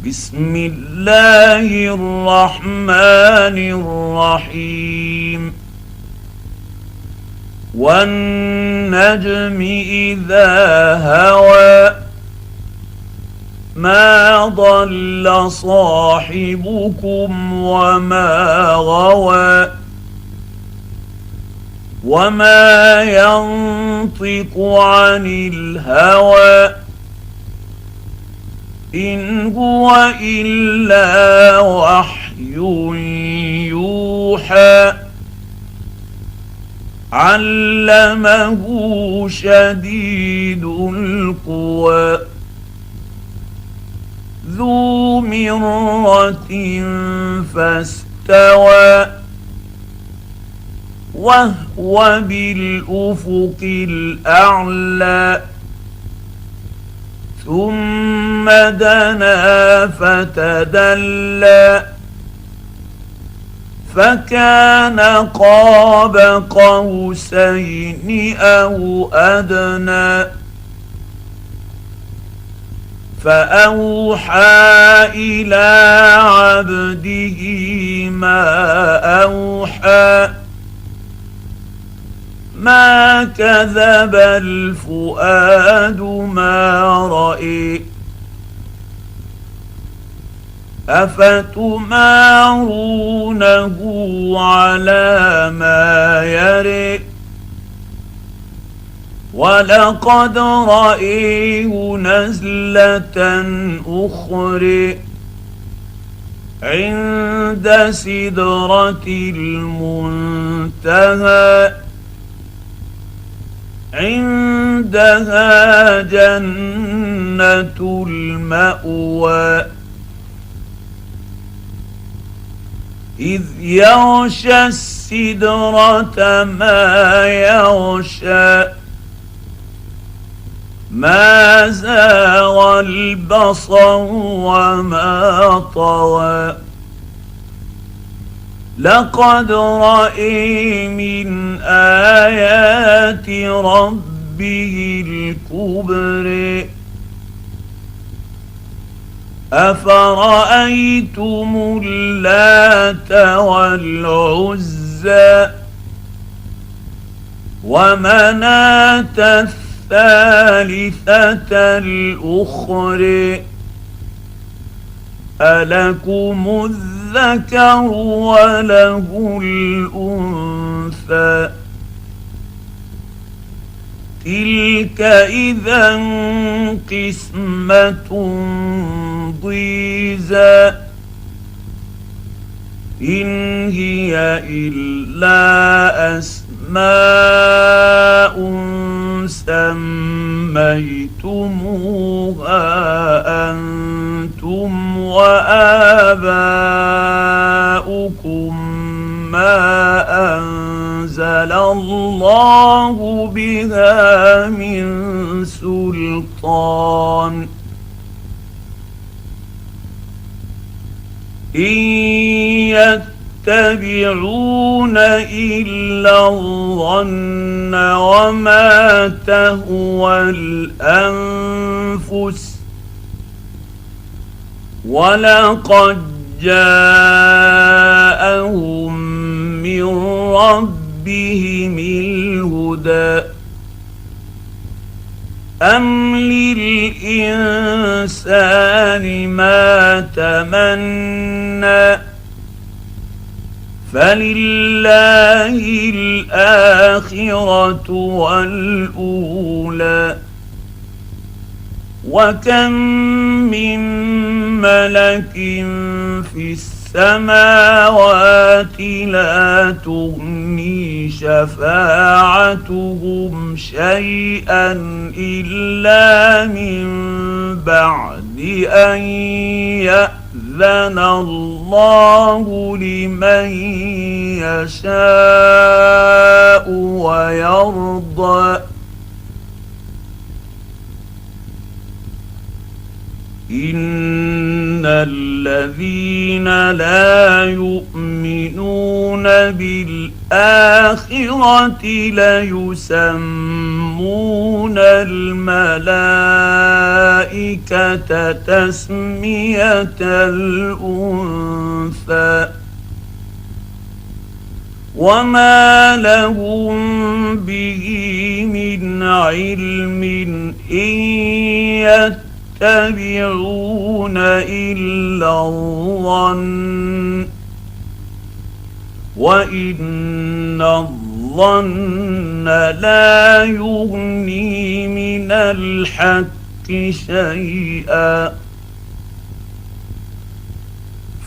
بسم الله الرحمن الرحيم والنجم إذا هوى ما ضل صاحبكم وما غوى وما ينطق عن الهوى إن هو إلا وحي يوحى علمه شديد القوى ذو مرة فاستوى وهو بالأفق الأعلى ثم دنا فتدلى فكان قاب قوسين أو أدنى فأوحى إلى عبده ما أوحى ما كذب الفؤاد ما رأى أفتمارونه على ما يرى ولقد رأيه نزلة أخرى عند سدرة المنتهى عندها جنة المأوى إذ يغشى السدرة ما يغشى ما زاغ البصر وما طغى لقد رأى من آيات ربه الكبرى أفرأيتم اللات والعزى ومناة الثالثة الأخرى ألكم الذكر وله الأنثى تلك إذا قسمة ضيزى إن هي إلا أسماء سميتموها أنتم وآباؤكم ما أنزل الله بها من سلطان إن يتبعون إلا الظن وما تهوى الأنفس ولقد جاءهم من ربهم الهدى أم للإنسان ما تمنى فلله الآخرة والأولى وكم من ملك في السماوات لا تغني شفاعتهم شيئا إلا من بعد أن يأذن الله لمن يشاء ويرضى إن الذين لا يؤمنون بالآخرة ليسمون الملائكة الملائكة تسمية الأنثى وما لهم به من علم إن يتبعون إلا الظن وإن الظن لا يغني من الحق شيئا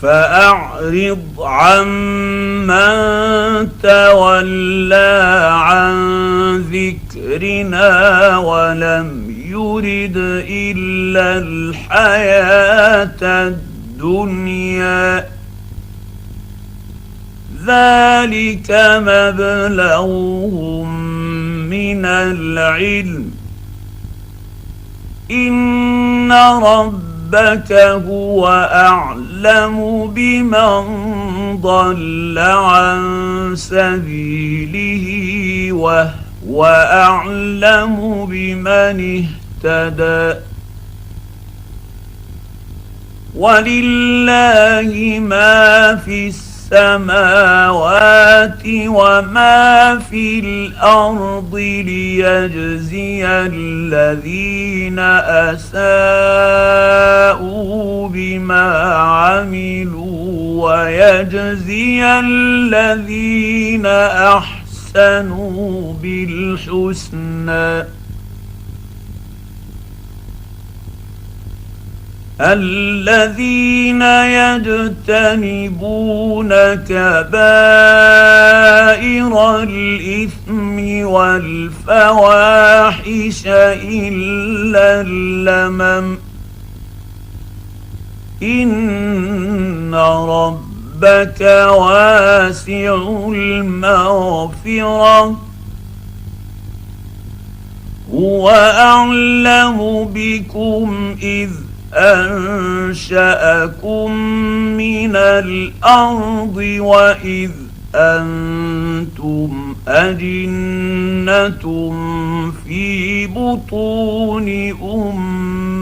فأعرض عمن تولى عن ذكرنا ولم يرد إلا الحياة الدنيا ذلك مبلغهم من العلم إن ربك هو أعلم بمن ضل عن سبيله وهو أعلم بمن اهتدى ولله ما في السماوات وما في الأرض ليجزي الذين أساءوا بما عملوا ويجزي الذين أحسنوا بالحسنى الذين يجتنبون كبائر الإثم والفواحش إلا اللمم إن ربك واسع المغفرة هو أعلم بكم إذ أنشأكم من الأرض وإذ أنتم أجنة في بطون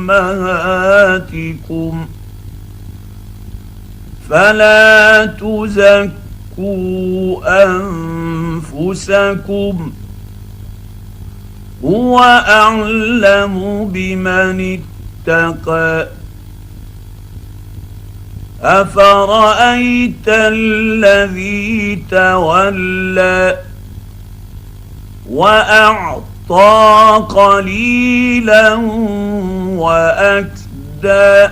أمهاتكم فلا تزكوا أنفسكم هو أعلم بمن اتقى أفرأيت الذي تولى وأعطى قليلا وأكدى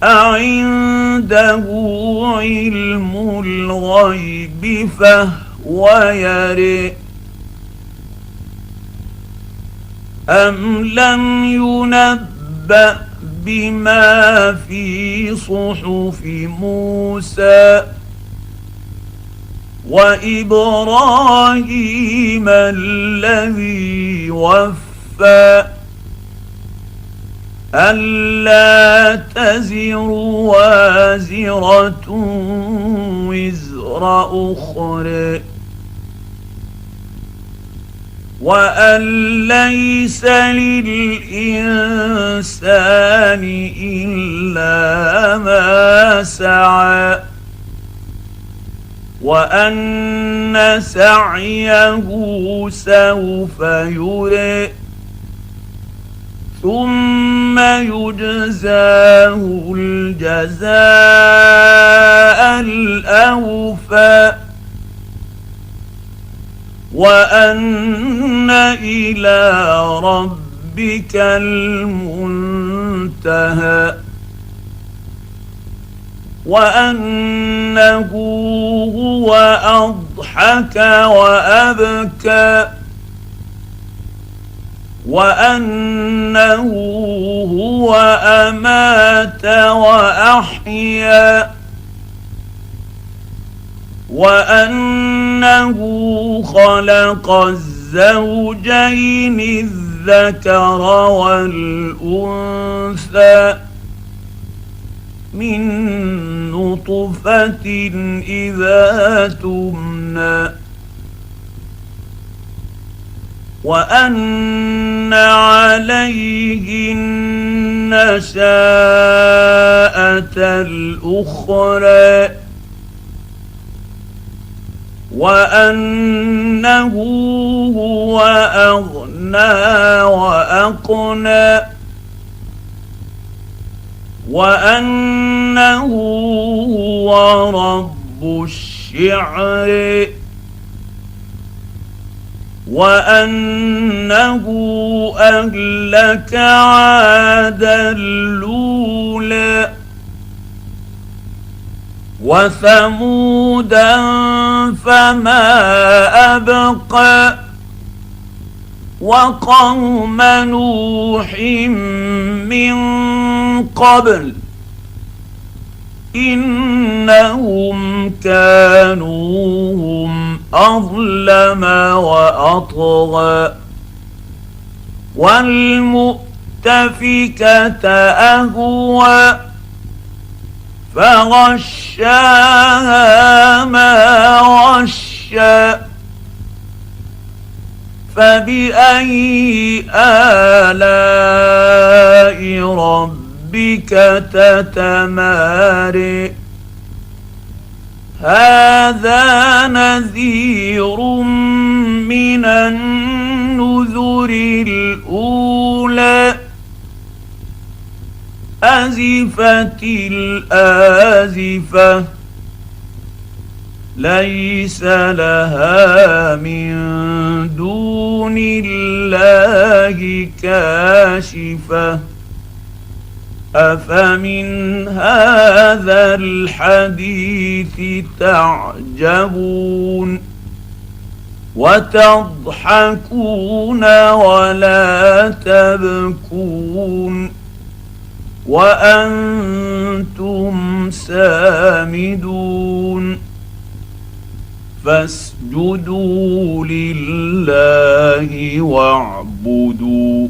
أعنده علم الغيب فهو يرى أم لم ينبأ بما في صحف موسى وإبراهيم الذي وفى ألا تزر وازرة وزر أخرى وأن ليس للإنسان إلا ما سعى وأن سعيه سوف يرى ثم يجزاه الجزاء الأوفى وأن إلى ربك المنتهى وأنه هو أضحك وأبكى وأنه هو أمات وأحيا وأنه خلق الزوجين الذكر والأنثى من نطفة إذا تمنى وأن عليه النشاءة الأخرى وأنه هو أغنى وأقنى وأنه هو رب الشعر وأنه أهلك عادا الأولى وثمودا فما أبقى وقوم نوح من قبل إنهم كانوا هم أظلم وأطغى والمؤتفكة أهوى فغشاها ما غشى فبأي آلاء ربك تتماري هذا نذير من النذر الأولى أزفت الآزفة ليس لها من دون الله كاشفة أفمن هذا الحديث تعجبون وتضحكون ولا تبكون وأنتم سامدون فاسجدوا لله واعبدوا